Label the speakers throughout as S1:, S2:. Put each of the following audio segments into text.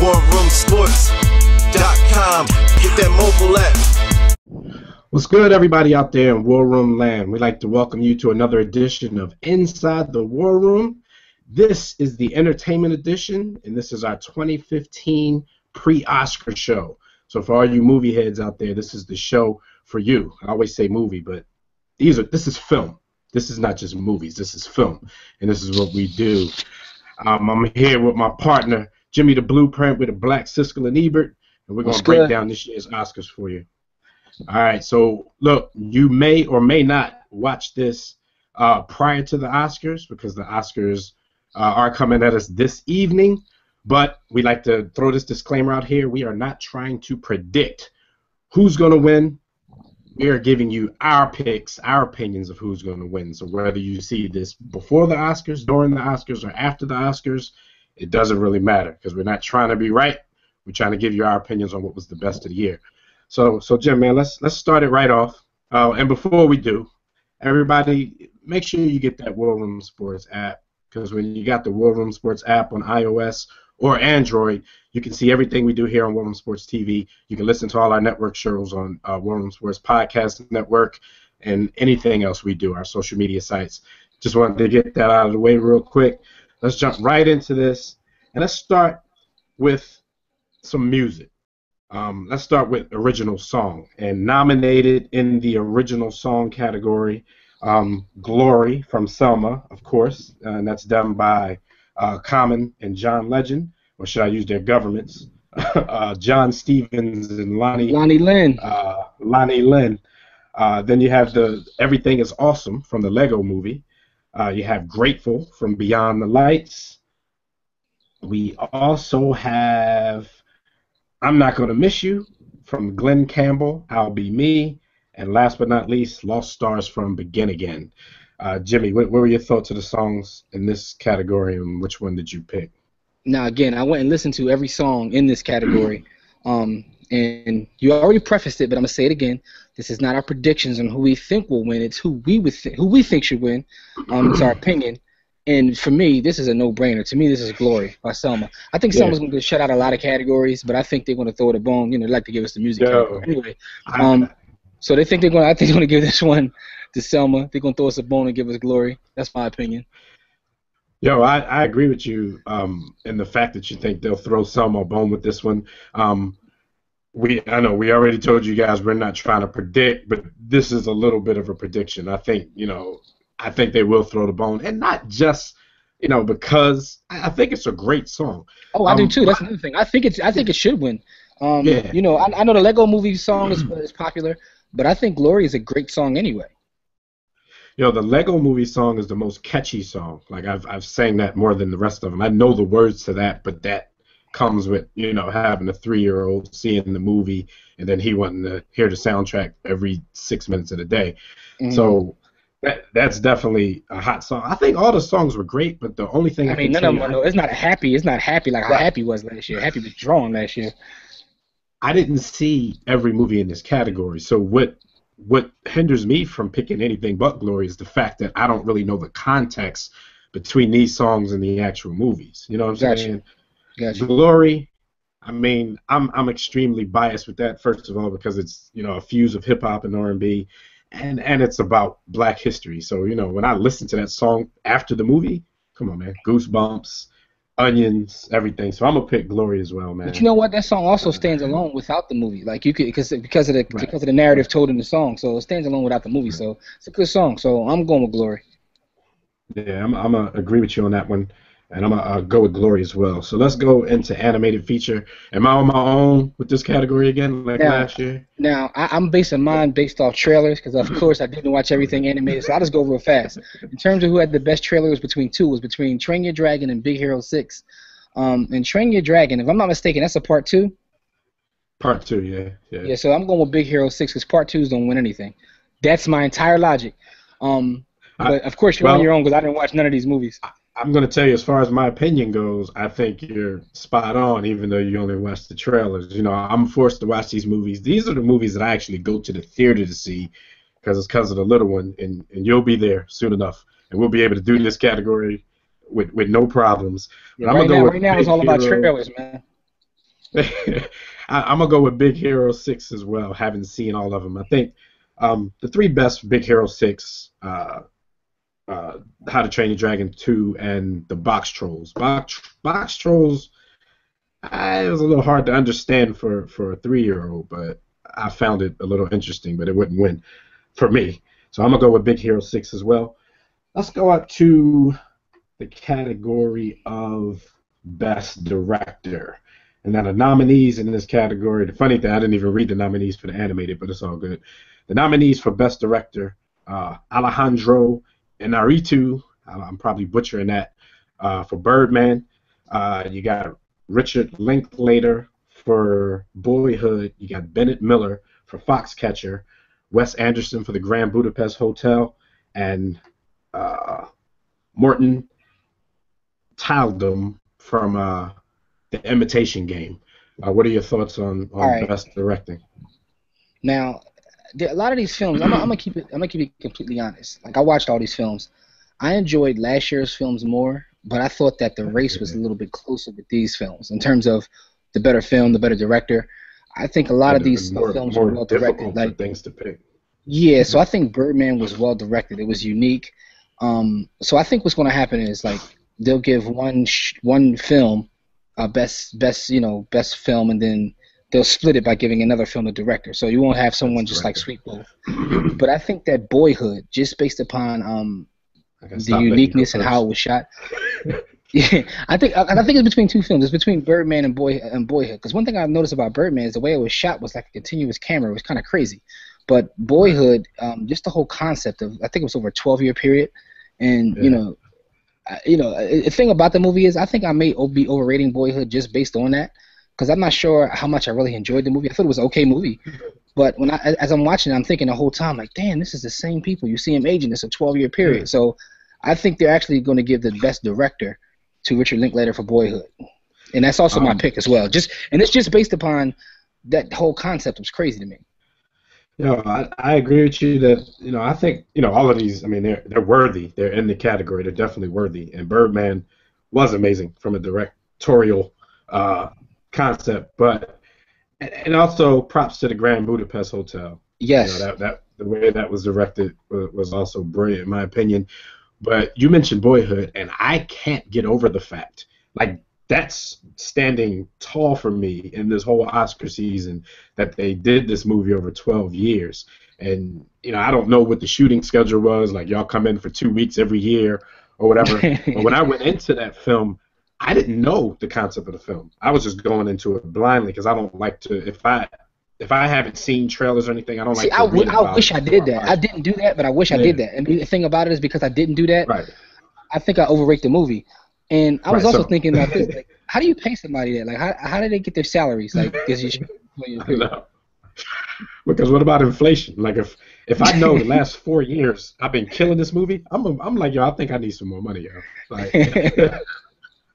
S1: warroomsports.com. Get that mobile app.
S2: What's good, everybody out there in War Room Land? We'd like to welcome you to another edition of Inside the War Room. This is the entertainment edition, and this is our 2015 pre-Oscar show. So for all you movie heads out there, this is the show for you. I always say movie, but this is film. This is not just movies. This is film, and this is what we do. I'm here with my partner, Jimmy the Blueprint, with the Black Siskel and Ebert, and we're going to break down this year's Oscars for you. All right, so look, you may or may not watch this prior to the Oscars because the Oscars are coming at us this evening, but we like to throw this disclaimer out here. We are not trying to predict who's going to win. We are giving you our picks, our opinions of who's going to win. So whether you see this before the Oscars, during the Oscars, or after the Oscars, it doesn't really matter because we're not trying to be right. We're trying to give you our opinions on what was the best of the year. So Jim, man, let's start it right off. And before we do, everybody, make sure you get that War Room Sports app, because when you got the War Room Sports app on iOS or Android, you can see everything we do here on War Room Sports TV. You can listen to all our network shows on War Room Sports Podcast Network and anything else we do, our social media sites. Just wanted to get that out of the way real quick. Let's jump right into this, and let's start with some music. Let's start with original song, and nominated in the original song category, Glory from Selma, of course, and that's done by Common and John Legend, or should I use their governments? John Stevens and Lonnie Lynn. Then you have the Everything is Awesome from the Lego Movie. You have Grateful from Beyond the Lights. We also have I'm Not Gonna Miss You from Glenn Campbell, I'll Be Me, and last but not least, Lost Stars from Begin Again. Jimmy, what were your thoughts of the songs in this category, and which one did you pick?
S3: Now, again, I went and listened to every song in this category, and you already prefaced it, but I'm gonna say it again. This is not our predictions on who we think will win. It's who we think should win. It's our opinion. And for me, this is a no-brainer. To me, this is Glory by Selma. I think Selma's going to shut out a lot of categories, but I think they're going to throw it a bone. You know, they like to give us the music category. Anyway, so they think they're going. I think they're going to give this one to Selma. They're going to throw us a bone and give us Glory. That's my opinion.
S2: Yo, I agree with you in the fact that you think they'll throw Selma a bone with this one. I know we already told you guys we're not trying to predict, but this is a little bit of a prediction. I think I think they will throw the bone, and not just, because I think it's a great song.
S3: Oh, I do too. That's another thing. I think it should win. Yeah. I know the Lego Movie song is popular, but I think Glory is a great song anyway.
S2: The Lego Movie song is the most catchy song. Like I've sang that more than the rest of them. I know the words to that, but that comes with having a 3-year-old seeing the movie and then he wanting to hear the soundtrack every 6 minutes of the day. Mm-hmm. So. That's definitely a hot song. I think all the songs were great, but the only thing
S3: none of them are. It's not happy. It's not happy like how Happy was last year. Happy was drawn last year.
S2: I didn't see every movie in this category, so what hinders me from picking anything but Glory is the fact that I don't really know the context between these songs and the actual movies. You know what I'm saying?
S3: Gotcha.
S2: Glory. I mean, I'm extremely biased with that. First of all, because it's a fuse of hip hop and R&B. And it's about Black history. So, when I listen to that song after the movie, come on, man, goosebumps, onions, everything. So I'm going to pick Glory as well, man.
S3: But you know what? That song also stands alone without the movie. Like, you could, because of the narrative told in the song. So it stands alone without the movie. So it's a good song. So I'm going with Glory.
S2: Yeah, I'm going to agree with you on that one. And I'm going to go with Glory as well. So let's go into animated feature. Am I on my own with this category again, last year?
S3: Now, I'm basing mine based off trailers because, of course, I didn't watch everything animated. So I'll just go real fast. In terms of who had the best trailer, it was between Train Your Dragon and Big Hero 6. And Train Your Dragon, if I'm not mistaken, that's a part 2?
S2: Part 2, yeah.
S3: Yeah, so I'm going with Big Hero 6 because part 2s don't win anything. That's my entire logic. But, of course, you're on your own because I didn't watch none of these movies.
S2: I'm going to tell you, as far as my opinion goes, I think you're spot on, even though you only watched the trailers. I'm forced to watch these movies. These are the movies that I actually go to the theater to see because of the little one, and you'll be there soon enough, and we'll be able to do this category with no problems.
S3: Yeah, right now it's all about trailers, man.
S2: I'm gonna go with Big Hero 6 as well. Haven't seen all of them. I think the three best Big Hero 6, How to Train Your Dragon 2, and the Box Trolls. Box Trolls, it was a little hard to understand for a 3-year-old, but I found it a little interesting, but it wouldn't win for me. So I'm gonna go with Big Hero 6 as well. Let's go up to the category of Best Director. And now the nominees in this category, the funny thing, I didn't even read the nominees for the animated, but it's all good. The nominees for Best Director, Alejandro Inarritu, I'm probably butchering that, for Birdman. You got Richard Linklater for Boyhood. You got Bennett Miller for Foxcatcher, Wes Anderson for The Grand Budapest Hotel, and Morton Tyldum from The Imitation Game. What are your thoughts on
S3: right.
S2: Best Directing?
S3: Now, a lot of these films, I'm gonna keep it completely honest. Like I watched all these films. I enjoyed last year's films more, but I thought that the race was a little bit closer with these films in terms of the better film, the better director. I think a lot of these films were well directed. Like
S2: things to pick.
S3: Yeah, so I think Birdman was well directed. It was unique. So I think what's going to happen is like they'll give one film best film, and then they'll split it by giving another film a director. So you won't have someone just like sweep both. But I think that Boyhood, just based upon the uniqueness and how it was shot. Yeah, I think it's between two films. It's between Birdman and Boyhood. Because one thing I've noticed about Birdman is the way it was shot was like a continuous camera. It was kind of crazy. But Boyhood, just the whole concept of, I think it was over a 12-year period, and the thing about the movie is I think I may be overrating Boyhood just based on that, because I'm not sure how much I really enjoyed the movie. I thought it was an okay movie, but as I'm watching it, I'm thinking the whole time like, damn, this is the same people. You see him aging. It's a 12-year period, so I think they're actually going to give the best director to Richard Linklater for Boyhood, and that's also my pick as well. And it's just based upon that whole concept was crazy to me.
S2: I agree with you that, I think, all of these, I mean, they're worthy. They're in the category. They're definitely worthy. And Birdman was amazing from a directorial concept, but, and also props to the Grand Budapest Hotel.
S3: Yes.
S2: That the way that was directed was also brilliant, in my opinion. But you mentioned Boyhood, and I can't get over the fact, like, that's standing tall for me in this whole Oscar season, that they did this movie over 12 years. And, I don't know what the shooting schedule was. Like, y'all come in for 2 weeks every year or whatever. But when I went into that film, I didn't know the concept of the film. I was just going into it blindly because I don't like to, if I haven't seen trailers or anything, I don't like to read about
S3: I wish I did that. I didn't do that, but I wish I did that. And the thing about it is because I didn't do that,
S2: right.
S3: I think I overrate the movie. And I was also thinking about this, like, how do you pay somebody that? Like, how do they get their salaries? Like, because
S2: because what about inflation? Like, if I know the last 4 years I've been killing this movie, I'm like, I think I need some more money, yo. Like,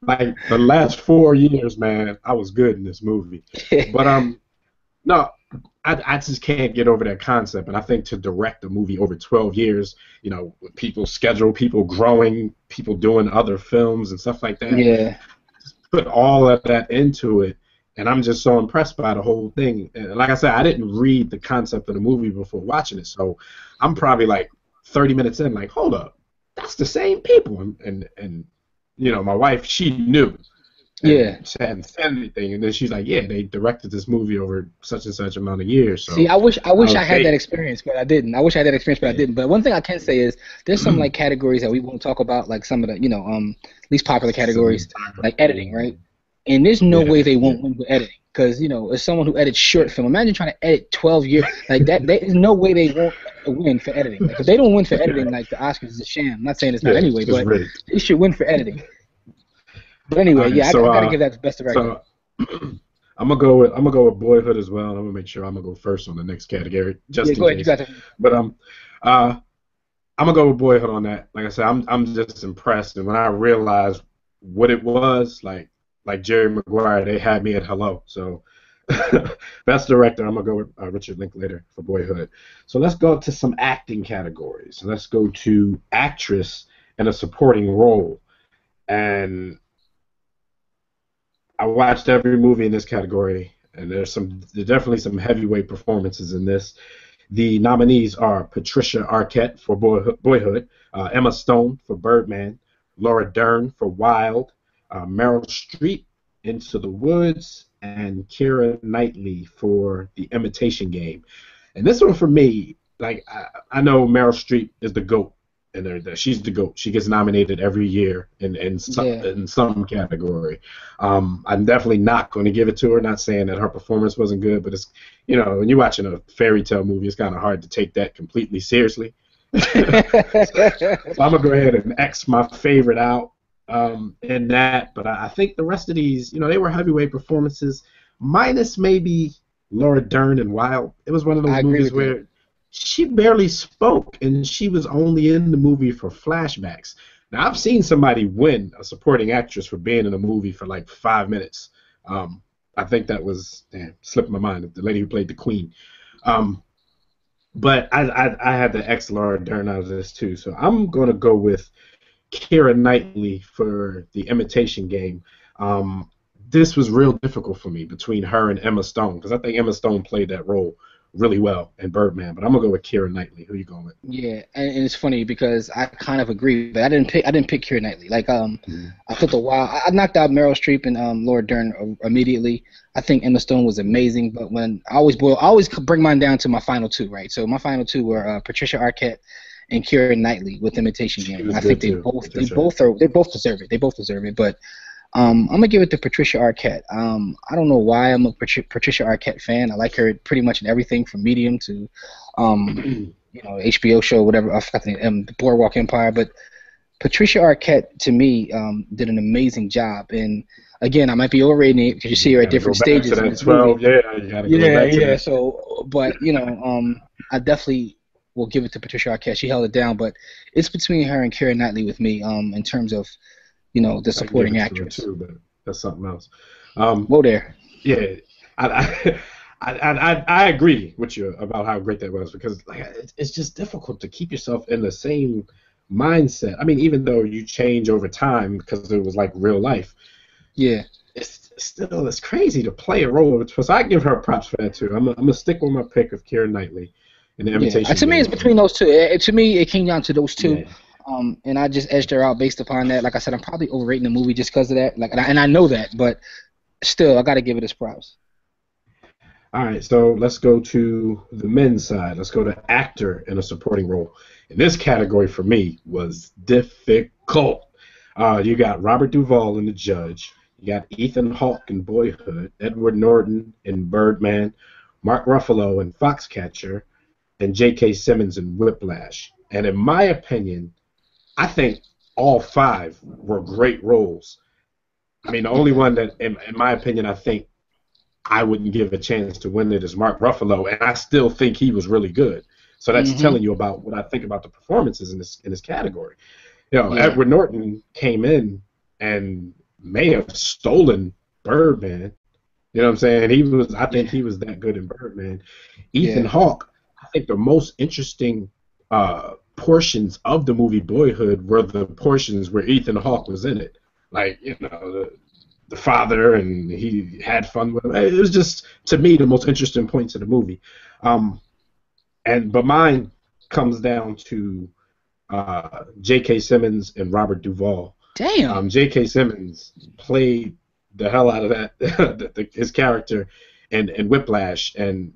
S2: like the last 4 years, man, I was good in this movie. But no, I just can't get over that concept. And I think to direct a movie over 12 years, with people's schedule, people growing, people doing other films and stuff like that.
S3: Yeah.
S2: Just put all of that into it. And I'm just so impressed by the whole thing. And like I said, I didn't read the concept of the movie before watching it. So I'm probably like 30 minutes in, like, hold up, that's the same people. And my wife, she knew.
S3: Yeah.
S2: She hadn't said anything, and then she's like, "Yeah, they directed this movie over such and such amount of years." So
S3: see, I wish I had that experience, but I didn't. But one thing I can say is there's some like categories that we won't talk about, like some of the least popular categories, like editing, right? And there's no way they won't win with editing, because as someone who edits short film, imagine trying to edit 12 years like that. There's no way they won't win for editing. Like, if they don't win for editing, like the Oscars is a sham. I'm not saying it's not anyway, but they should win for editing. But anyway, I gotta give that the best director.
S2: So I'm gonna go with Boyhood as well. And I'm gonna make sure I'm gonna go first on the next category, just in case.
S3: Ahead,
S2: but I'm gonna go with Boyhood on that. Like I said, I'm just impressed, and when I realized what it was, like Jerry Maguire, they had me at hello. So best director, I'm gonna go with Richard Linklater for Boyhood. So let's go to some acting categories. Let's go to actress in a supporting role, and I watched every movie in this category, and there's definitely some heavyweight performances in this. The nominees are Patricia Arquette for Boyhood, Emma Stone for Birdman, Laura Dern for Wild, Meryl Streep, Into the Woods, and Keira Knightley for The Imitation Game. And this one for me, like I know Meryl Streep is the GOAT, and she's the GOAT. She gets nominated every year in some category. I'm definitely not going to give it to her. Not saying that her performance wasn't good, but it's when you're watching a fairy tale movie, it's kind of hard to take that completely seriously. So I'm gonna go ahead and X my favorite out in that. But I think the rest of these, they were heavyweight performances, minus maybe Laura Dern and Wild. It was one of those movies where she barely spoke, and she was only in the movie for flashbacks. Now, I've seen somebody win a supporting actress for being in a movie for like 5 minutes. I think that was, slipped my mind, the lady who played the Queen. But I had the X Laura Dern out of this too, so I'm going to go with Keira Knightley for The Imitation Game. This was real difficult for me between her and Emma Stone, because I think Emma Stone played that role really well in Birdman, but I'm gonna go with Keira Knightley. Who you going with?
S3: Yeah, and it's funny because I kind of agree, but I didn't pick Keira Knightley. Like I took a while. I knocked out Meryl Streep and Laura Dern immediately. I think Emma Stone was amazing, but when I always bring mine down to my final two, right? So my final two were Patricia Arquette and Keira Knightley with Imitation Game. I think they both deserve it. They both deserve it, but I'm gonna give it to Patricia Arquette. I don't know why I'm a Patricia Arquette fan. I like her pretty much in everything from Medium to, HBO show, whatever. I forgot the Boardwalk Empire. But Patricia Arquette to me did an amazing job. And again, I might be overrating it because you see her at different stages. In this movie. Yeah. So, but I definitely will give it to Patricia Arquette. She held it down, but it's between her and Keira Knightley with me in terms of the supporting actress.
S2: Too, but that's something else.
S3: Whoa there.
S2: Yeah, I agree with you about how great that was, because it's just difficult to keep yourself in the same mindset. I mean, even though you change over time because it was like real life.
S3: Yeah.
S2: It's crazy to play a role. So I give her props for that too. I'm gonna stick with my pick of Keira Knightley in The Imitation.
S3: To me, it's between those two. To me, it came down to those two. Yeah. And I just edged her out based upon that. Like I said, I'm probably overrating the movie just because of that. And I know that, but still, I got to give it its props.
S2: All right, so let's go to the men's side. Let's go to actor in a supporting role. And this category for me was difficult. You got Robert Duvall in The Judge. You got Ethan Hawke in Boyhood, Edward Norton in Birdman, Mark Ruffalo in Foxcatcher, and J.K. Simmons in Whiplash. And in my opinion, I think all five were great roles. I mean, the only one that, in my opinion, I think I wouldn't give a chance to win it is Mark Ruffalo, and I still think he was really good. So that's telling you about what I think about the performances in this category. Edward Norton came in and may have stolen Birdman. You know what I'm saying? I think he was that good in Birdman. Ethan Hawke, I think the most interesting portions of the movie Boyhood were the portions where Ethan Hawke was in it. Like, the father, and he had fun with him. It was just, to me, the most interesting points of the movie. But mine comes down to J.K. Simmons and Robert Duvall.
S3: Damn.
S2: J.K. Simmons played the hell out of that his character in Whiplash, and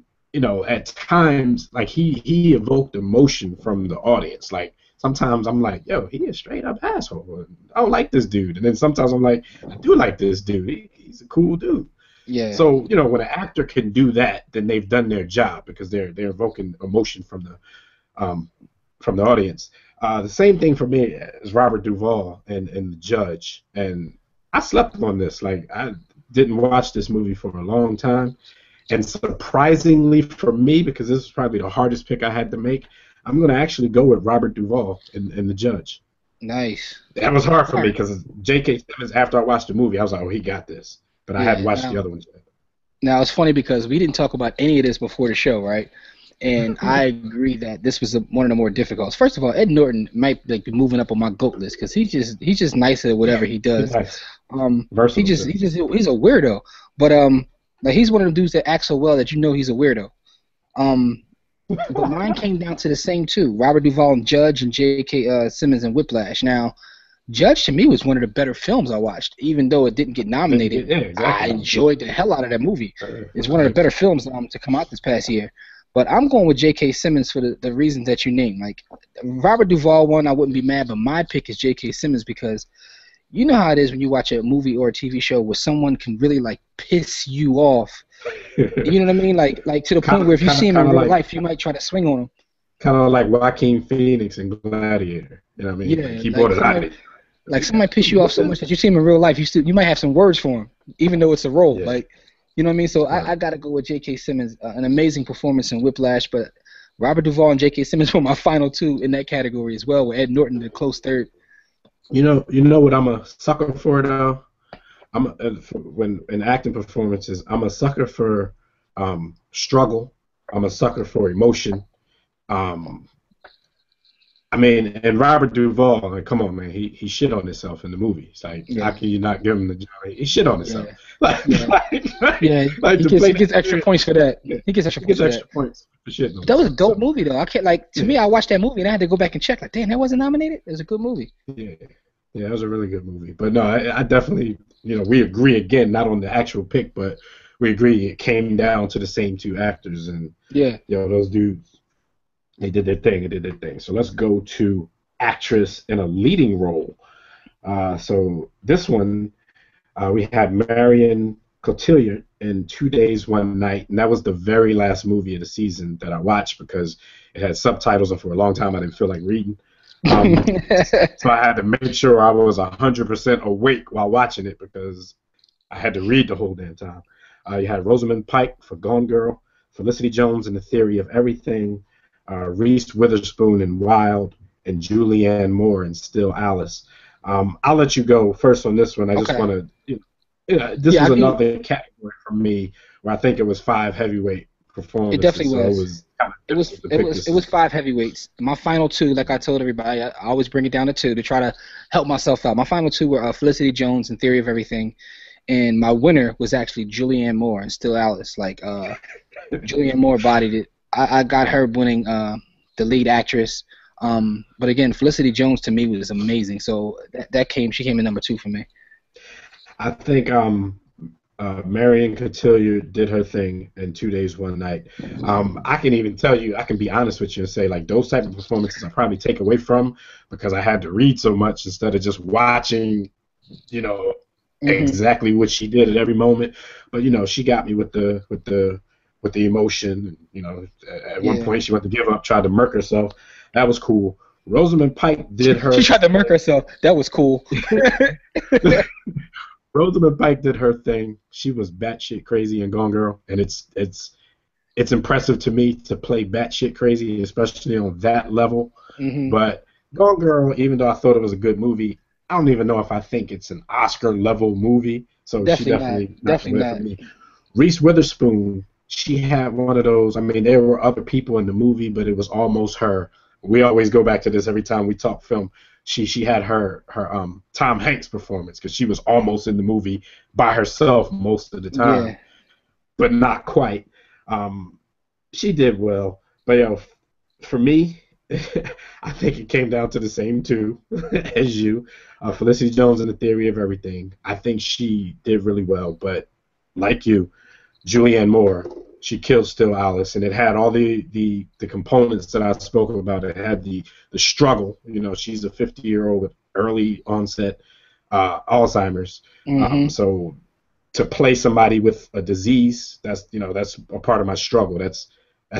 S2: at times, like, he evoked emotion from the audience. Like, sometimes I'm like, yo, he is straight up asshole. I don't like this dude. And then sometimes I'm like, I do like this dude. He's a cool dude.
S3: Yeah.
S2: So, when an actor can do that, then they've done their job, because they're evoking emotion from the audience. The same thing for me as Robert Duvall and The Judge. And I slept on this. Like, I didn't watch this movie for a long time. And surprisingly for me, because this is probably the hardest pick I had to make, I'm going to actually go with Robert Duvall in The Judge.
S3: Nice.
S2: That was hard for me, because J.K. Simmons, after I watched the movie, I was like, oh, he got this. But I hadn't watched the other ones yet.
S3: Now, it's funny because we didn't talk about any of this before the show, right? And I agree that this was one of the more difficult. First of all, Ed Norton might be moving up on my GOAT list because he's just nice at whatever he does.
S2: Nice.
S3: He's a weirdo, but like he's one of the dudes that acts so well that you know he's a weirdo. But mine came down to the same two: Robert Duvall and Judge, and J.K. Simmons and Whiplash. Now, Judge to me was one of the better films I watched, even though it didn't get nominated.
S2: Yeah, exactly.
S3: I enjoyed the hell out of that movie. It's one of the better films to come out this past year. But I'm going with J.K. Simmons for the reasons that you named. Like Robert Duvall one, I wouldn't be mad, but my pick is J.K. Simmons because you know how it is when you watch a movie or a TV show where someone can really like piss you off. You know what I mean? Like to the point where if you see him in real life, you might try to swing on him.
S2: Kind of like Joaquin Phoenix in Gladiator. You know what I mean?
S3: Yeah,
S2: he brought it out.
S3: Like somebody piss you off so much that you see him in real life, you might have some words for him, even though it's a role.
S2: Yeah.
S3: Like. You know what I mean? So I got to go with J.K. Simmons. An amazing performance in Whiplash, but Robert Duvall and J.K. Simmons were my final two in that category as well, with Ed Norton the close third.
S2: You know what I'm a sucker for though? When in acting performances, I'm a sucker for struggle. I'm a sucker for emotion. I mean, and Robert Duvall, like, come on, man, he shit on himself in the movie. It's like, how can you not give him the job? He shit on himself.
S3: He gets extra points for that. Yeah. He gets extra
S2: points for shit.
S3: That was a dope movie, though. I can't me, I watched that movie and I had to go back and check. Like, damn, that wasn't nominated. It was a good movie.
S2: Yeah, it was a really good movie. But no, I definitely, we agree again, not on the actual pick, but we agree it came down to the same two actors, and those dudes. They did their thing. So let's go to actress in a leading role. So this one, we had Marion Cotillard in 2 Days, One Night, and that was the very last movie of the season that I watched because it had subtitles, and for a long time I didn't feel like reading. So I had to make sure I was 100% awake while watching it because I had to read the whole damn time. You had Rosamund Pike for Gone Girl, Felicity Jones in The Theory of Everything, Reese Witherspoon in Wild, and Julianne Moore in Still Alice. I'll let you go first on this one. I just want to, this was another category for me where I think it was 5 heavyweight performances.
S3: It definitely was.
S2: It
S3: was 5 heavyweights. My final 2, like I told everybody, I always bring it down to 2 to try to help myself out. My final 2 were Felicity Jones in Theory of Everything, and my winner was actually Julianne Moore in Still Alice. Like Julianne Moore bodied it. I got her winning the lead actress. But again, Felicity Jones to me was amazing. So she came in number 2 for me.
S2: I think Marion Cotillard did her thing in 2 Days, One Night. I can even tell you, I can be honest with you and say, like, those type of performances I probably take away from because I had to read so much instead of just watching, exactly what she did at every moment. But she got me with the emotion. At one point she wanted to give up, tried to murk herself. That was cool. Rosamund Pike did her.
S3: She tried to murk herself. That was cool.
S2: Rosamund Pike did her thing. She was batshit crazy in Gone Girl, and it's impressive to me to play batshit crazy, especially on that level. Mm-hmm. But Gone Girl, even though I thought it was a good movie, I don't even know if I think it's an Oscar level movie. So she definitely not for me. Reese Witherspoon. She had one of those. I mean, there were other people in the movie, but it was almost her. We always go back to this every time we talk film. She had her Tom Hanks performance because she was almost in the movie by herself most of the time, but not quite. She did well, but for me, I think it came down to the same 2 as you. Felicity Jones in The Theory of Everything. I think she did really well, but like you, Julianne Moore, she killed Still Alice, and it had all the components that I spoke about. It had the struggle. She's a 50-year-old with early onset Alzheimer's.
S3: Mm-hmm.
S2: So to play somebody with a disease, that's a part of my struggle. That's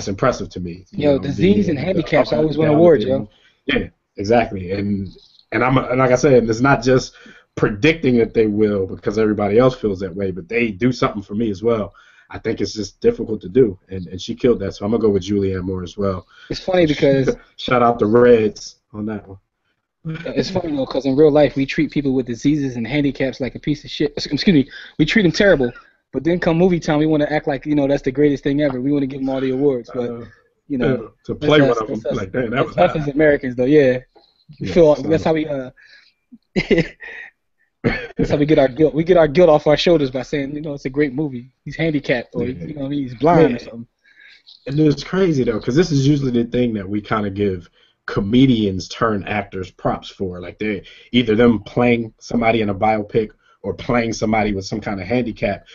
S2: impressive to me.
S3: Disease and handicaps always win awards, yo.
S2: Yeah, exactly. And like I said, it's not just predicting that they will because everybody else feels that way, but they do something for me as well. I think it's just difficult to do, and she killed that. So I'm gonna go with Julianne Moore as well.
S3: It's funny because
S2: shout out the Reds on that one.
S3: It's funny though, because in real life we treat people with diseases and handicaps like a piece of shit. Excuse me, we treat them terrible. But then come movie time, we want to act like that's the greatest thing ever. We want to give them all the awards. But You know,
S2: to play
S3: that's
S2: one of them.
S3: us,
S2: Like, damn, that
S3: that's
S2: was
S3: us
S2: hot.
S3: as Americans, though. Yeah, we
S2: Yeah,
S3: feel
S2: so.
S3: that's how we that's how we get our guilt. We get our guilt off our shoulders by saying, it's a great movie. He's handicapped, or
S2: Yeah.
S3: he's
S2: I
S3: blind or
S2: mean,
S3: something.
S2: and it's crazy though, because this is usually the thing that we kind of give comedians turn actors props for. Like they either them playing somebody in a biopic or playing somebody with some kind of handicap.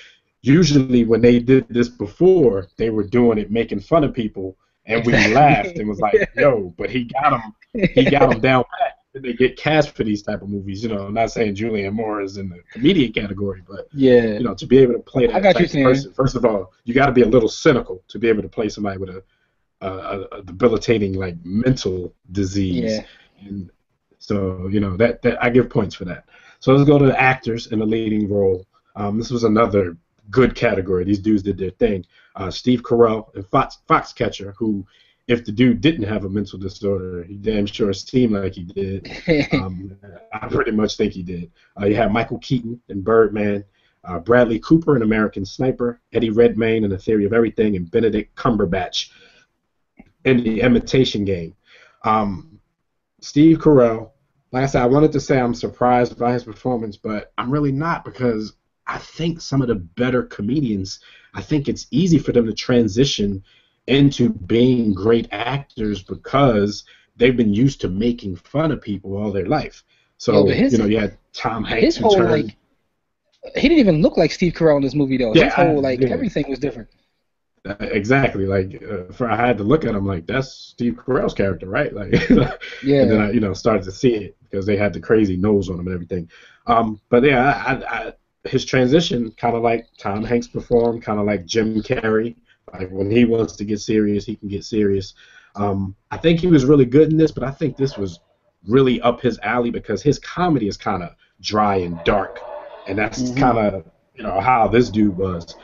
S2: Usually when they did this before, they were doing it making fun of people, and we laughed and was like, "Yo, but he got them down pat." And they get cast for these type of movies. I'm not saying Julianne Moore is in the comedian category, but
S3: Yeah,
S2: to be able to play
S3: I
S2: that
S3: got you
S2: type of
S3: saying.
S2: person, first of all, you got to be a little cynical to be able to play somebody with a debilitating like mental disease.
S3: Yeah.
S2: And so that I give points for that. So let's go to the actors in the leading role. This was another good category. These dudes did their thing. Steve Carell and Foxcatcher, who, if the dude didn't have a mental disorder, he damn sure seemed like he did. I pretty much think he did. You have Michael Keaton in Birdman, Bradley Cooper in American Sniper, Eddie Redmayne in The Theory of Everything, and Benedict Cumberbatch in The Imitation Game. Steve Carell, like I said, I wanted to say I'm surprised by his performance, but I'm really not, because I think some of the better comedians, I think it's easy for them to transition into being great actors because they've been used to making fun of people all their life. So,
S3: but
S2: you had Tom Hanks
S3: whole,
S2: who turned...
S3: like, he didn't even look like Steve Carell in this movie, though.
S2: Yeah,
S3: his whole, everything was different.
S2: Exactly. Like, I had to look at him like, that's Steve Carell's character, right? Like,
S3: yeah.
S2: And then I, started to see it because they had the crazy nose on him and everything. But yeah, his transition, kind of like Tom Hanks performed, kind of like Jim Carrey. Like when he wants to get serious, he can get serious. I think he was really good in this, but I think this was really up his alley because his comedy is kind of dry and dark, and that's kind of how this dude was.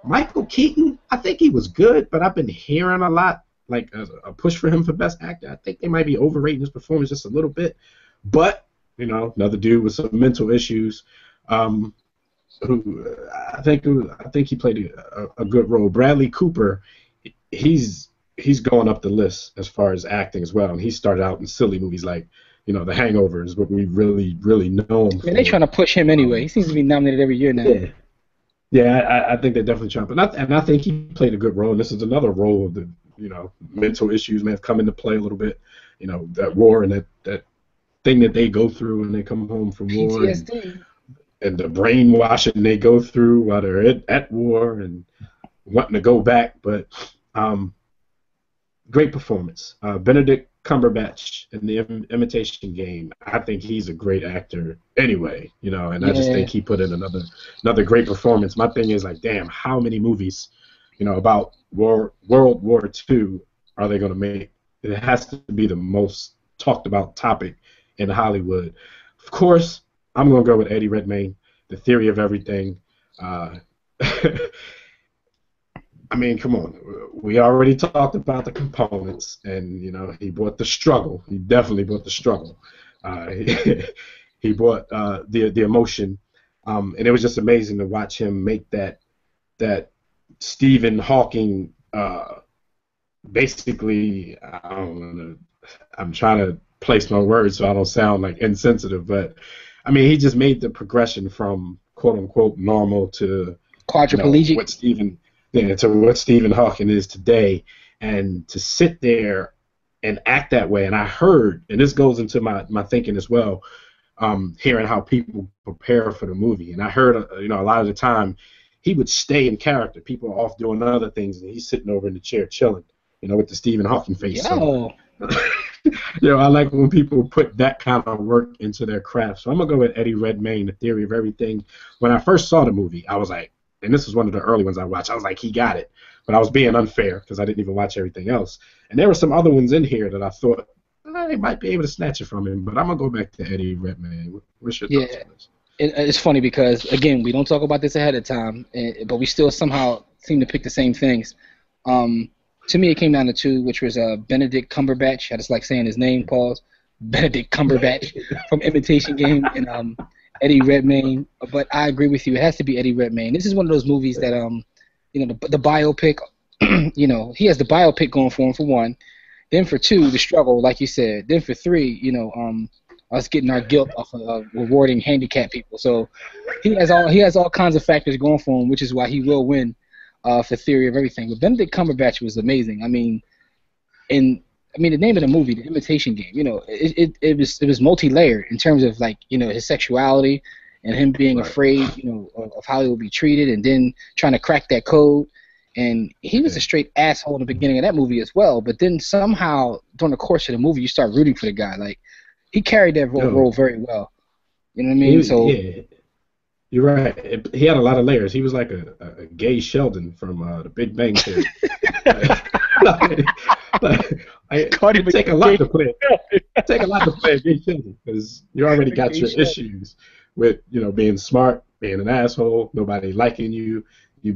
S2: Michael Keaton, I think he was good, but I've been hearing a lot, like a push for him for Best Actor. I think they might be overrating his performance just a little bit. But, another dude with some mental issues, who I think he played a good role. Bradley Cooper, he's going up the list as far as acting as well, and he started out in silly movies like The Hangover is what we really, really know him for.
S3: They're trying to push him anyway. He seems to be nominated every year now.
S2: Yeah, I think they're definitely trying. And I think he played a good role. And this is another role that, mental issues may have come into play a little bit. That war and that thing that they go through when they come home from war.
S3: PTSD.
S2: And the brainwashing they go through while they're at war and wanting to go back. But great performance. Benedict Cumberbatch in The Imitation Game. I think he's a great actor anyway, and I just think he put in another great performance. My thing is like, damn, how many movies, about World War II are they going to make? It has to be the most talked about topic in Hollywood. Of course, I'm going to go with Eddie Redmayne, The Theory of Everything. I mean, come on. We already talked about the components, and he brought the struggle. He definitely brought the struggle. He brought the emotion, and it was just amazing to watch him make that Stephen Hawking. Basically, I'm trying to place my words so I don't sound like insensitive, but I mean, he just made the progression from quote unquote normal to
S3: quadriplegic.
S2: To what Stephen Hawking is today, and to sit there and act that way. And I heard, and this goes into my thinking as well, hearing how people prepare for the movie. And I heard, a lot of the time he would stay in character. People are off doing other things, and he's sitting over in the chair chilling, with the Stephen Hawking face. So, I like when people put that kind of work into their craft. So I'm going to go with Eddie Redmayne, The Theory of Everything. When I first saw the movie, I was like, and this was one of the early ones I watched, I was like, he got it. But I was being unfair because I didn't even watch everything else. And there were some other ones in here that I thought they might be able to snatch it from him. But I'm going to go back to Eddie Redmayne. What's your thoughts on this?
S3: It's funny because, again, we don't talk about this ahead of time, but we still somehow seem to pick the same things. To me, it came down to two, which was Benedict Cumberbatch. I just like saying his name, pause. Benedict Cumberbatch from Imitation Game, and Eddie Redmayne. But I agree with you. It has to be Eddie Redmayne. This is one of those movies that, the biopic you know, he has the biopic going for him for one. Then for two, the struggle, like you said. Then for three, you know, us getting our guilt off of rewarding handicapped people. So he has all kinds of factors going for him, which is why he will win for Theory of Everything. But Benedict Cumberbatch was amazing. I mean, the name of the movie, The Imitation Game, you know, it was multi-layered in terms of, like, you know, his sexuality and him being afraid, you know, of how he would be treated, and then trying to crack that code. And he was a straight asshole in the beginning of that movie as well. But then somehow during the course of the movie, you start rooting for the guy. Like, he carried that role very well. You know what I mean?
S2: Yeah, you're right. He had a lot of layers. He was like a gay Sheldon from The Big Bang Theory. It take a lot to play. Take a lot to play a gay Sheldon, because you already got your issues with, you know, being smart, being an asshole, nobody liking you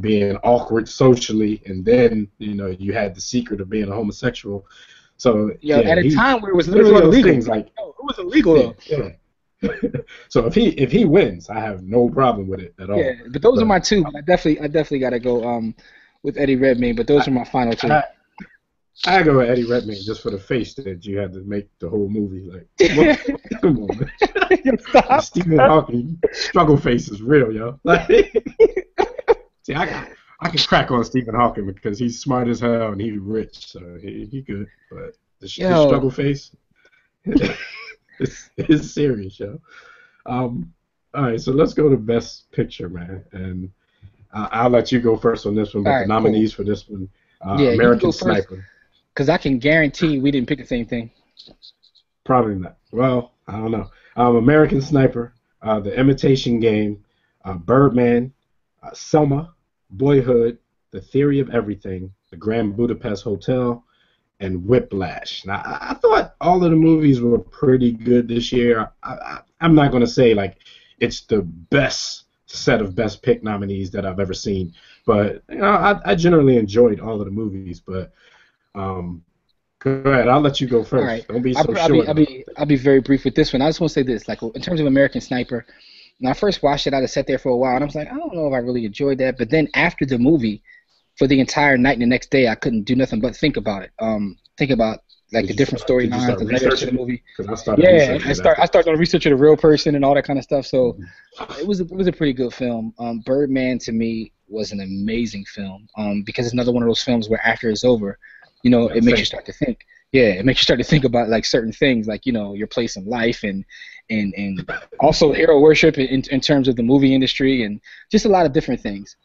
S2: being awkward socially, and then, you know, you had the secret of being a homosexual. So
S3: at a time where it was literally illegal. Things like, it was illegal.
S2: Yeah. So if he wins, I have no problem with it at all.
S3: Yeah, but those are my two. I definitely gotta go with Eddie Redmayne. But those are my final two.
S2: I go with Eddie Redmayne just for the face that you had to make the whole movie. Like, come on, man. Stephen Hawking struggle face is real, yo. Like, see, I can crack on Stephen Hawking because he's smart as hell and he's rich, so he good. But the struggle face, it's serious, yo. All right, so let's go to Best Picture, man, and I'll let you go first on this one. But the nominees for this one, American Sniper.
S3: Because I can guarantee we didn't pick the same thing.
S2: Probably not. Well, I don't know. American Sniper, The Imitation Game, Birdman, Selma, Boyhood, The Theory of Everything, The Grand Budapest Hotel, and Whiplash. Now, I thought all of the movies were pretty good this year. I'm not going to say, like, it's the best set of Best Pick nominees that I've ever seen, but, you know, I generally enjoyed all of the movies. But go ahead, I'll let you go first.
S3: Right.
S2: Don't be so short.
S3: I'll be very brief with this one. I just want to say this, like, in terms of American Sniper, when I first watched it, I just sat there for a while, and I was like, I don't know if I really enjoyed that. But then after the movie, for the entire night and the next day, I couldn't do nothing but think about it. Think about, like, the different storylines, the layers to the movie. I started doing research of the real person and all that kind of stuff. So it was a pretty good film. Birdman, to me, was an amazing film because it's another one of those films where after it's over, you know, it makes you start to think. Yeah, it makes you start to think about, like, certain things, like, you know, your place in life and also hero worship in terms of the movie industry and just a lot of different things.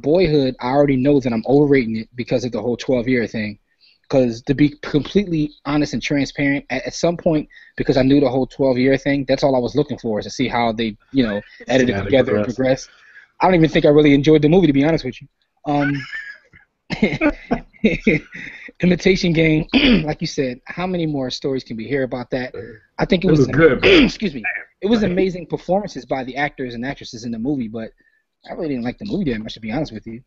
S3: Boyhood, I already know that I'm overrating it because of the whole 12-year thing. Because to be completely honest and transparent, at some point, because I knew the whole 12-year thing, that's all I was looking for, is to see how they, you know, edited together and progressed. I don't even think I really enjoyed the movie, to be honest with you. Imitation Game, like you said, how many more stories can we hear about that? I think it was good. Excuse me. It was amazing performances by the actors and actresses in the movie, but I really didn't like the movie that much, to be honest with you.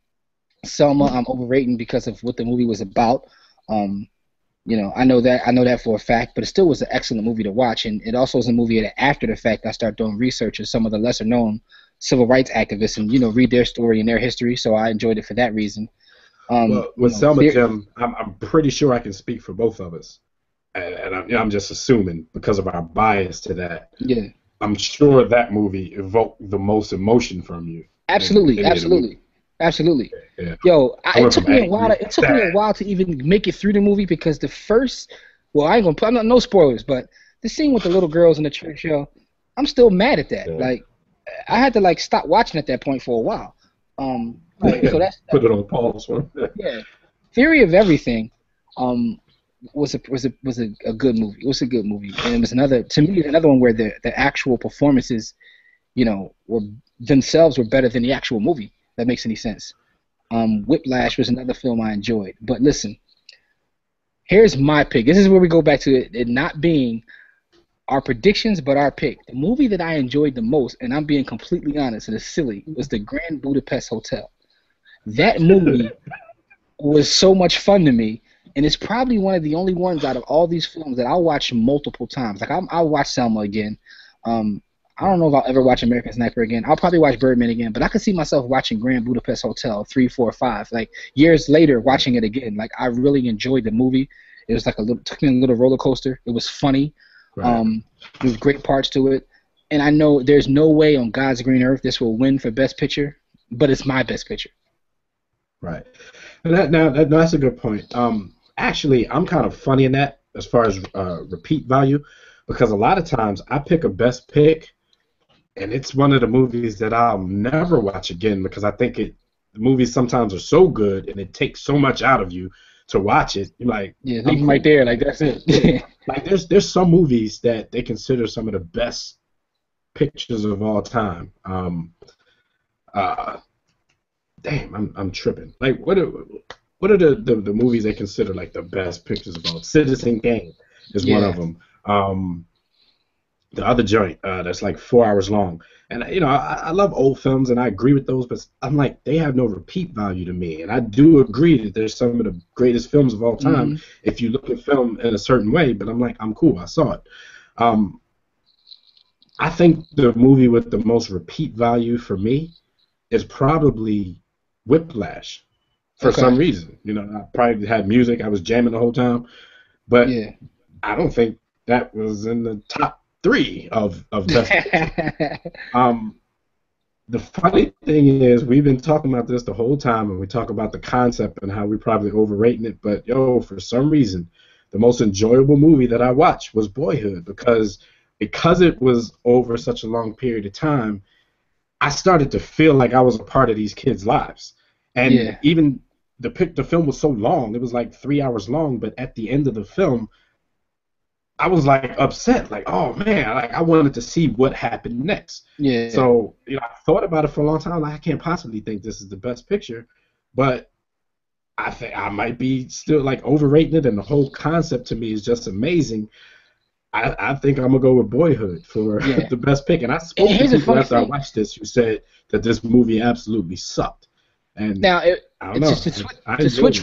S3: Selma, I'm overrating because of what the movie was about. You know, I know that for a fact, but it still was an excellent movie to watch, and it also was a movie that after the fact I started doing research of some of the lesser known civil rights activists and, you know, read their story and their history, so I enjoyed it for that reason.
S2: Well, with Selma, Jim, I'm pretty sure I can speak for both of us, and I'm just assuming because of our bias to that.
S3: Yeah,
S2: I'm sure that movie evoked the most emotion from you.
S3: Absolutely. Yeah. Yo, it took me a while to even make it through the movie because the first, well, I ain't gonna put no spoilers, but the scene with the little girls in the church, yo, I'm still mad at that. Yeah. Like, I had to, like, stop watching at that point for a while. So that's
S2: put it on pause.
S3: Yeah, Theory of Everything was a good movie. It was a good movie, and it was another one where the actual performances, you know, were better than the actual movie. If that makes any sense. Whiplash was another film I enjoyed. But listen, here's my pick. This is where we go back to it not being our predictions, but our pick. The movie that I enjoyed the most, and I'm being completely honest, and it's silly, was The Grand Budapest Hotel. That movie was so much fun to me, and it's probably one of the only ones out of all these films that I'll watch multiple times. Like, I'll watch Selma again. I'm I don't know if I'll ever watch American Sniper again. I'll probably watch Birdman again, but I could see myself watching Grand Budapest Hotel 3, 4, 5. Like years later, watching it again. Like I really enjoyed the movie. It was like took me a little roller coaster. It was funny.
S2: Right.
S3: There's great parts to it, and I know there's no way on God's green earth this will win for Best Picture, but it's my Best Picture.
S2: Right. And that's a good point. Actually, I'm kind of funny in that as far as repeat value, because a lot of times I pick a best pick, and it's one of the movies that I'll never watch again because I think the movies sometimes are so good and it takes so much out of you to watch it. You're like,
S3: yeah, I'm right there, like that's it.
S2: Like there's some movies that they consider some of the best pictures of all time. Damn, I'm tripping. Like what are the movies they consider like the best pictures of all? Citizen Kane is one of them. The other joint that's like 4 hours long, and I love old films and I agree with those, but I'm like they have no repeat value to me, and I do agree that there's some of the greatest films of all time if you look at film in a certain way. But I'm like I'm cool, I saw it. I think the movie with the most repeat value for me is probably Whiplash. For some reason, I probably had music, I was jamming the whole time, but I don't think that was in the top 3 of best. The funny thing is, we've been talking about this the whole time, and we talk about the concept and how we're probably overrating it. But for some reason, the most enjoyable movie that I watched was Boyhood because it was over such a long period of time. I started to feel like I was a part of these kids' lives, and even the film was so long; it was like 3 hours long. But at the end of the film, I was like upset, like, oh man, like I wanted to see what happened next. Yeah. So I thought about it for a long time. Like I can't possibly think this is the best picture, but I think I might be still like overrating it, and the whole concept to me is just amazing. I think I'm gonna go with Boyhood for the best pick. And I spoke to people after I watched this who said that this movie absolutely sucked. And
S3: now
S2: I don't know.
S3: To switch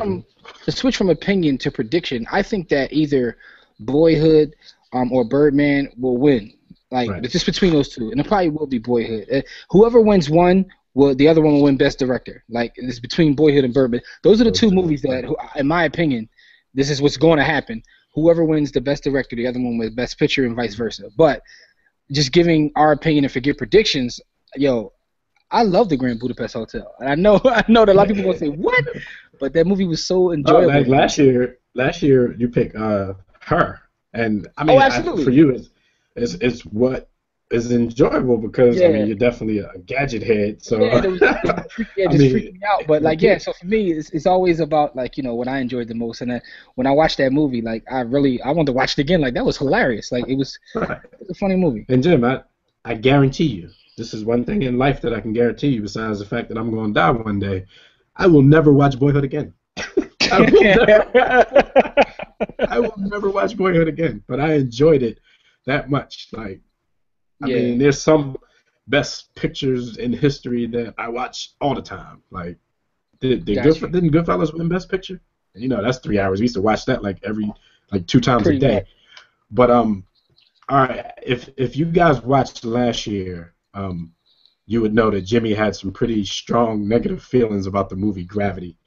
S3: from opinion to prediction, I think that either Boyhood or Birdman will win. Like it's just between those two, and it probably will be Boyhood. Whoever wins one, the other one will win Best Director. Like it's between Boyhood and Birdman. Those are the two movies that, in my opinion, this is what's going to happen. Whoever wins the Best Director, the other one with Best Picture, and vice versa. But just giving our opinion and forget predictions, I love the Grand Budapest Hotel. And I know that a lot of people gonna say what, but that movie was so enjoyable.
S2: Like last year you picked Her, and I mean, for you it's what is enjoyable because you're definitely a gadget head. So
S3: just freaked me out. But so for me, it's always about like what I enjoyed the most. And then when I watched that movie, like I wanted to watch it again. Like that was hilarious. Like it was a funny movie.
S2: And Jim, I guarantee you, this is one thing in life that I can guarantee you, besides the fact that I'm going to die one day, I will never watch Boyhood again. I will never watch Boyhood again. But I enjoyed it that much. Like. I mean, there's some best pictures in history that I watch all the time. Like, didn't Goodfellas win Best Picture? That's 3 hours. We used to watch that like 2 times a day. Much. But all right, if you guys watched last year, you would know that Jimmy had some pretty strong negative feelings about the movie Gravity.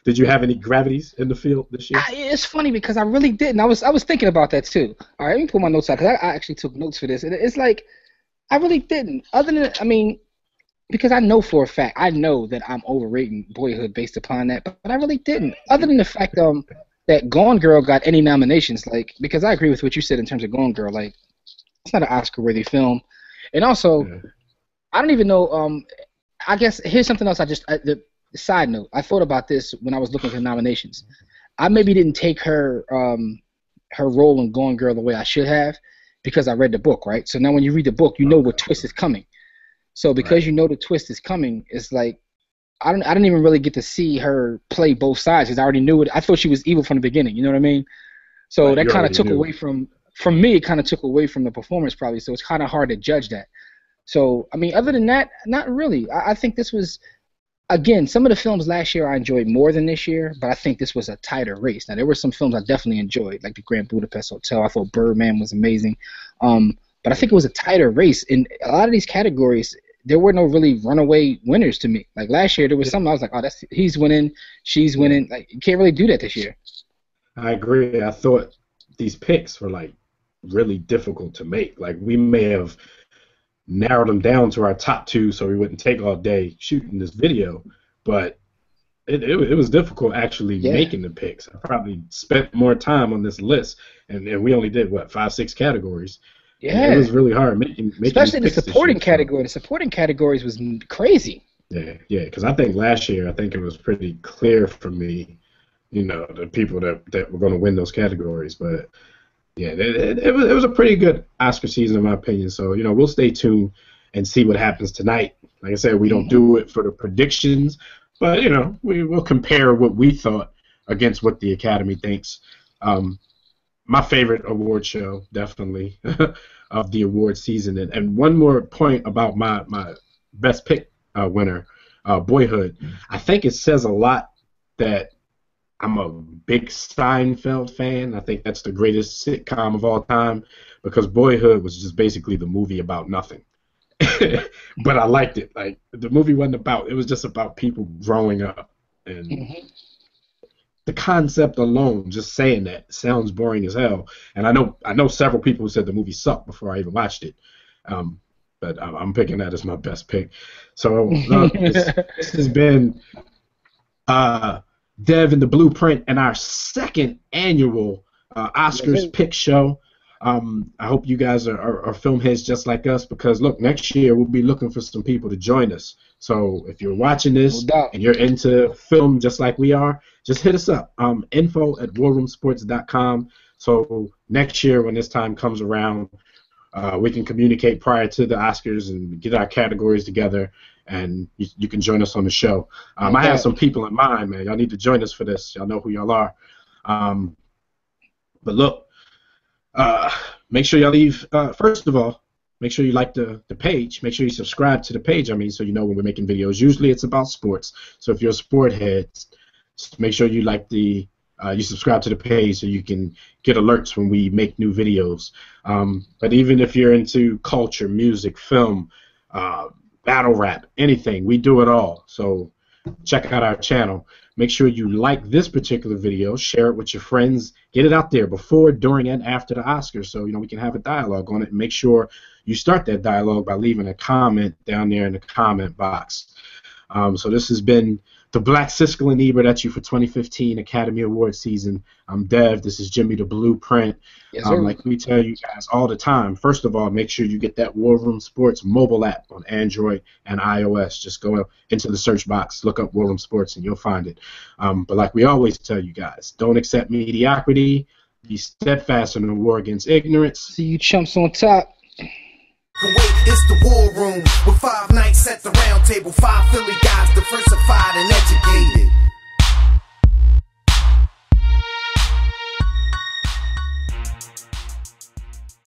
S2: Did you have any gravities in the field this year?
S3: It's funny because I really didn't. I was thinking about that too. All right, let me pull my notes out because I actually took notes for this. And it's like I really didn't. Other than because I know for a fact that I'm overrating Boyhood based upon that, but I really didn't. Other than the fact that Gone Girl got any nominations, like because I agree with what you said in terms of Gone Girl, like it's not an Oscar-worthy film, and also I don't even know. I guess here's something else. Side note, I thought about this when I was looking for nominations. I maybe didn't take her role in Gone Girl the way I should have because I read the book, right? So now when you read the book, you know what twist is coming. So because you know the twist is coming, it's like I didn't even really get to see her play both sides because I already knew it. I thought she was evil from the beginning. You know what I mean? So that kind of took away from me. It kind of took away from the performance probably. So it's kind of hard to judge that. So I mean, other than that, not really. I think this was. Again, some of the films last year I enjoyed more than this year, but I think this was a tighter race. Now, there were some films I definitely enjoyed, like the Grand Budapest Hotel. I thought Birdman was amazing. but I think it was a tighter race. In a lot of these categories, there were no really runaway winners to me. Like last year, there was something I was like, oh, he's winning, she's winning. Like you can't really do that this year.
S2: I agree. I thought these picks were like really difficult to make. Like we may have narrowed them down to our top two so we wouldn't take all day shooting this video, but it was difficult actually making the picks. I probably spent more time on this list, and we only did, what, 5-6 categories. Yeah. And it was really hard making
S3: especially the supporting category. The supporting categories was crazy.
S2: Yeah, because I think last year, it was pretty clear for me, the people that were going to win those categories. But yeah, it was a pretty good Oscar season in my opinion. So, we'll stay tuned and see what happens tonight. Like I said, we don't do it for the predictions, but, we will compare what we thought against what the Academy thinks. My favorite award show, definitely, of the award season. And one more point about my best pick winner, Boyhood. I think it says a lot that I'm a big Seinfeld fan. I think that's the greatest sitcom of all time because Boyhood was just basically the movie about nothing. But I liked it. Like the movie wasn't about, it was just about people growing up. And the concept alone, just saying that, sounds boring as hell. And I know several people who said the movie sucked before I even watched it. But I'm picking that as my best pick. So this has been Dev and the Blueprint and our second annual Oscars pick show. I hope you guys are film heads just like us because, look, next year we'll be looking for some people to join us. So if you're watching this and you're into film just like we are, just hit us up, info@warroomsports.com. So next year when this time comes around, we can communicate prior to the Oscars and get our categories together, and you can join us on the show. I have some people in mind, man. Y'all need to join us for this. Y'all know who y'all are. But look, make sure y'all leave. First of all, make sure you like the page. Make sure you subscribe to the page. So you know when we're making videos. Usually it's about sports. So if you're a sport head, make sure you like you subscribe to the page so you can get alerts when we make new videos. But even if you're into culture, music, film, battle rap, anything, we do it all. So check out our channel. Make sure you like this particular video, share it with your friends, get it out there before, during, and after the Oscars so we can have a dialogue on it. And make sure you start that dialogue by leaving a comment down there in the comment box. So this has been the Black Siskel and Ebert at you for 2015 Academy Award season. I'm Dev. This is Jimmy the Blueprint.
S3: Yes, sir.
S2: Like we tell you guys all the time, first of all, make sure you get that War Room Sports mobile app on Android and iOS. Just go into the search box, look up War Room Sports, and you'll find it. But like we always tell you guys, don't accept mediocrity. Be steadfast in the war against ignorance.
S3: See you chumps on top.
S1: Kuwait is the war room with 5 nights at the round table, 5 Philly guys diversified and